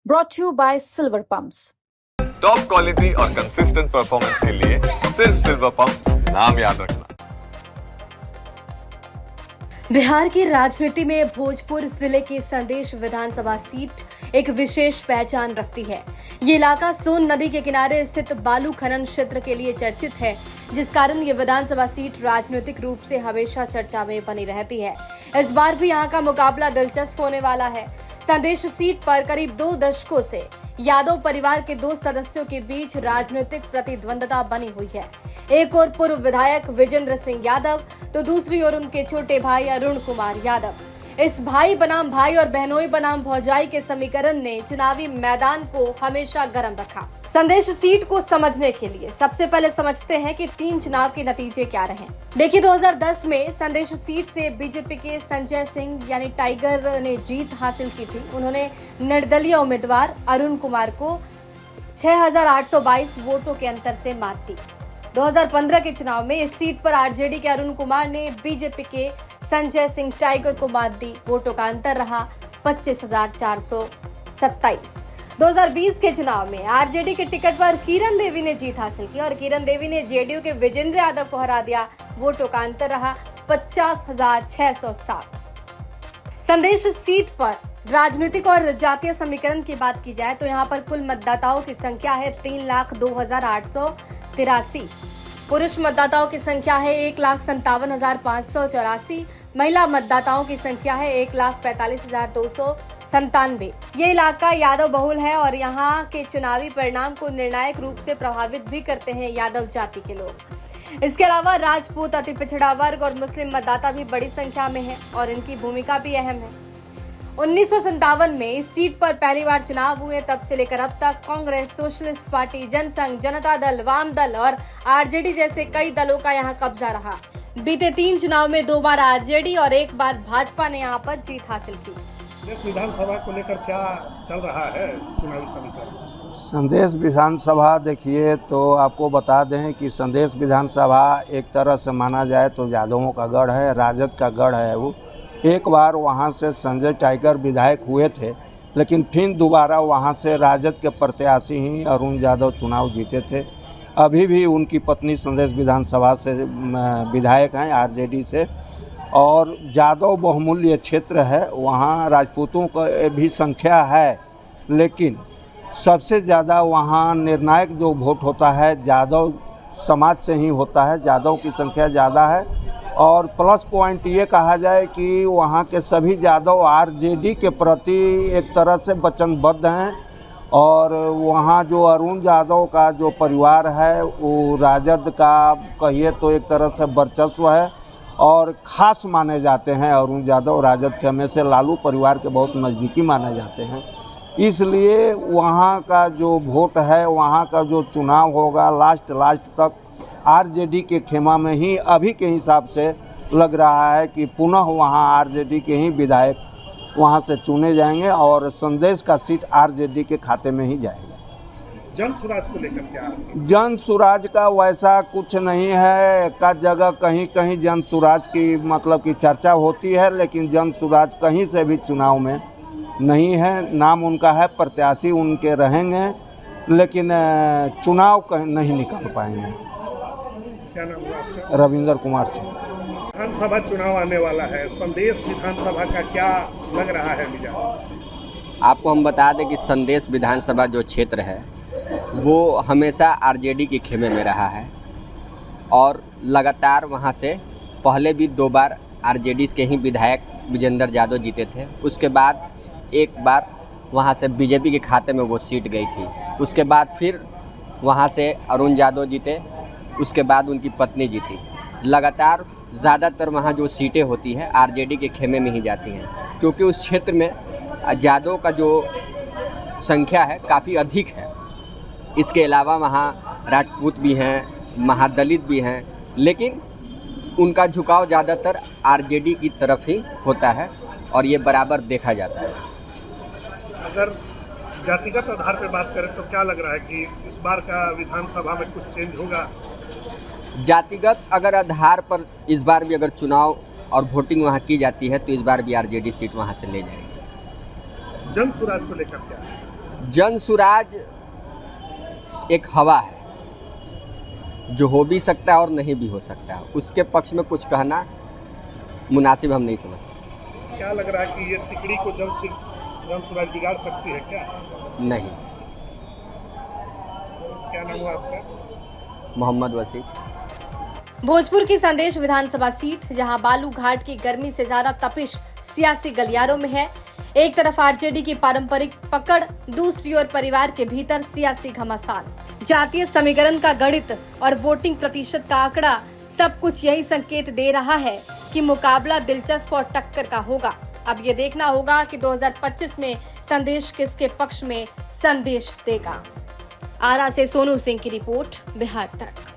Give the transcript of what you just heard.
brought to you by Silver Pumps. Top quality और consistent performance के लिए सिर्फ सिल्वर पंप्स नाम याद रखना। बिहार की राजनीति में भोजपुर जिले की संदेश विधानसभा सीट एक विशेष पहचान रखती है। ये इलाका सोन नदी के किनारे स्थित बालू खनन क्षेत्र के लिए चर्चित है, जिस कारण ये विधानसभा सीट राजनीतिक रूप से हमेशा चर्चा में बनी रहती है। इस बार भी यहाँ का मुकाबला दिलचस्प होने वाला है। संदेश सीट पर करीब 2 दशकों से यादव परिवार के 2 सदस्यों के बीच राजनीतिक प्रतिद्वंदता बनी हुई है। एक ओर पूर्व विधायक विजेंद्र सिंह यादव तो दूसरी ओर उनके छोटे भाई अरुण कुमार यादव। इस भाई बनाम भाई और बहनोई बनाम भौजाई के समीकरण ने चुनावी मैदान को हमेशा गर्म रखा। संदेश सीट को समझने के लिए सबसे पहले समझते हैं कि 3 चुनाव के नतीजे क्या रहे। देखिए, 2010 में संदेश सीट से बीजेपी के संजय सिंह यानी टाइगर ने जीत हासिल की थी। उन्होंने निर्दलीय उम्मीदवार अरुण कुमार को 6,822 वोटों के अंतर से मात दी। 2015 के चुनाव में इस सीट पर आरजेडी के अरुण कुमार ने बीजेपी के संजय सिंह टाइगर को मात दी। वोटों का अंतर रहा 25,427। 2020 के चुनाव में आरजेडी के टिकट पर किरण देवी ने जीत हासिल की और किरण देवी ने जेडीयू के विजेंद्र यादव को हरा दिया। वोटों का अंतर रहा 50,607। संदेश सीट पर राजनीतिक और जातीय समीकरण की बात की जाए तो यहाँ पर कुल मतदाताओं की संख्या है 3,02,883। पुरुष मतदाताओं की संख्या है 1,57,584। महिला मतदाताओं की संख्या है 1,45,297। ये इलाका यादव बहुल है और यहाँ के चुनावी परिणाम को निर्णायक रूप से प्रभावित भी करते हैं यादव जाति के लोग। इसके अलावा राजपूत, अति पिछड़ा वर्ग और मुस्लिम मतदाता भी बड़ी संख्या में है और इनकी भूमिका भी अहम है। 1957 में इस सीट पर पहली बार चुनाव हुए, तब से लेकर अब तक कांग्रेस, सोशलिस्ट पार्टी, जनसंघ, जनता दल, वाम दल और आरजेडी जैसे कई दलों का यहाँ कब्जा रहा। बीते 3 चुनाव में 2 बार आरजेडी और 1 बार भाजपा ने यहाँ पर जीत हासिल की। विधानसभा को लेकर क्या चल रहा है चुनावी समीकरण? संदेश विधानसभा देखिए तो आपको बता दें कि संदेश विधानसभा एक तरह से माना जाए तो यादवों का गढ़ है, राजद का गढ़ है। वो एक बार वहाँ से संजय टाइगर विधायक हुए थे, लेकिन फिर दोबारा वहाँ से राजद के प्रत्याशी ही अरुण यादव चुनाव जीते थे। अभी भी उनकी पत्नी संदेश विधानसभा से विधायक हैं आरजेडी से, और यादव बहुमूल्य क्षेत्र है, वहाँ राजपूतों का भी संख्या है, लेकिन सबसे ज़्यादा वहाँ निर्णायक जो वोट होता है यादव समाज से ही होता है। यादव की संख्या ज़्यादा है और प्लस पॉइंट ये कहा जाए कि वहाँ के सभी यादव आरजेडी के प्रति एक तरह से वचनबद्ध हैं और वहाँ जो अरुण यादव का जो परिवार है वो राजद का कहिए तो एक तरह से वर्चस्व है और ख़ास माने जाते हैं। अरुण यादव राजद के में से लालू परिवार के बहुत नज़दीकी माने जाते हैं, इसलिए वहाँ का जो वोट है, वहाँ का जो चुनाव होगा लास्ट तक आरजेडी के खेमा में ही अभी के हिसाब से लग रहा है कि पुनः वहाँ आरजेडी के ही विधायक वहाँ से चुने जाएंगे और संदेश का सीट आरजेडी के खाते में ही जाएगा। जन सुराज को लेकर क्या? जन सुराज का वैसा कुछ नहीं है। एका जगह कहीं कहीं जन सुराज की मतलब की चर्चा होती है, लेकिन जन सुराज कहीं से भी चुनाव में नहीं है। नाम उनका है, प्रत्याशी उनके रहेंगे, लेकिन चुनाव कहीं नहीं निकाल पाएंगे। क्या नाम है आपका? रविंद्र कुमार सिंह। विधानसभा चुनाव आने वाला है, संदेश विधानसभा का क्या लग रहा है मिजाज? आपको हम बता दें कि संदेश विधानसभा जो क्षेत्र है वो हमेशा आरजेडी के खेमे में रहा है और लगातार वहाँ से पहले भी 2 बार आरजेडी के ही विधायक विजेंद्र यादव जीते थे। उसके बाद एक बार वहाँ से बीजेपी के खाते में वो सीट गई थी। उसके बाद फिर वहाँ से अरुण यादव जीते, उसके बाद उनकी पत्नी जीती। लगातार ज़्यादातर वहाँ जो सीटें होती हैं आरजेडी के खेमे में ही जाती हैं, क्योंकि उस क्षेत्र में यादव का जो संख्या है काफ़ी अधिक है। इसके अलावा वहाँ राजपूत भी हैं, महादलित भी हैं, लेकिन उनका झुकाव ज़्यादातर आरजेडी की तरफ ही होता है और ये बराबर देखा जाता है। अगर जातिगत आधार पर बात करें तो क्या लग रहा है कि इस बार का विधानसभा में कुछ चेंज होगा? जातिगत अगर आधार पर इस बार भी अगर चुनाव और वोटिंग वहाँ की जाती है तो इस बार भी आरजेडी सीट वहाँ से ले जाएगी। जन सुराज को लेकर क्या? जनसुराज एक हवा है जो हो भी सकता है और नहीं भी हो सकता है। उसके पक्ष में कुछ कहना मुनासिब हम नहीं समझते। क्या लग रहा है कि ये तिकड़ी को जनसुराज बिगाड़ सकती है क्या? नहीं। क्या नाम हुआ आपका? मोहम्मद वसी। भोजपुर की संदेश विधानसभा सीट, जहां बालू घाट की गर्मी से ज्यादा तपिश सियासी गलियारों में है। एक तरफ आरजेडी की पारंपरिक पकड़, दूसरी ओर परिवार के भीतर सियासी घमासान। जातीय समीकरण का गणित और वोटिंग प्रतिशत का आंकड़ा सब कुछ यही संकेत दे रहा है कि मुकाबला दिलचस्प और टक्कर का होगा। अब ये देखना होगा कि 2025 में संदेश किसके पक्ष में संदेश देगा। आरा से सोनू सिंह की रिपोर्ट, बिहार तक।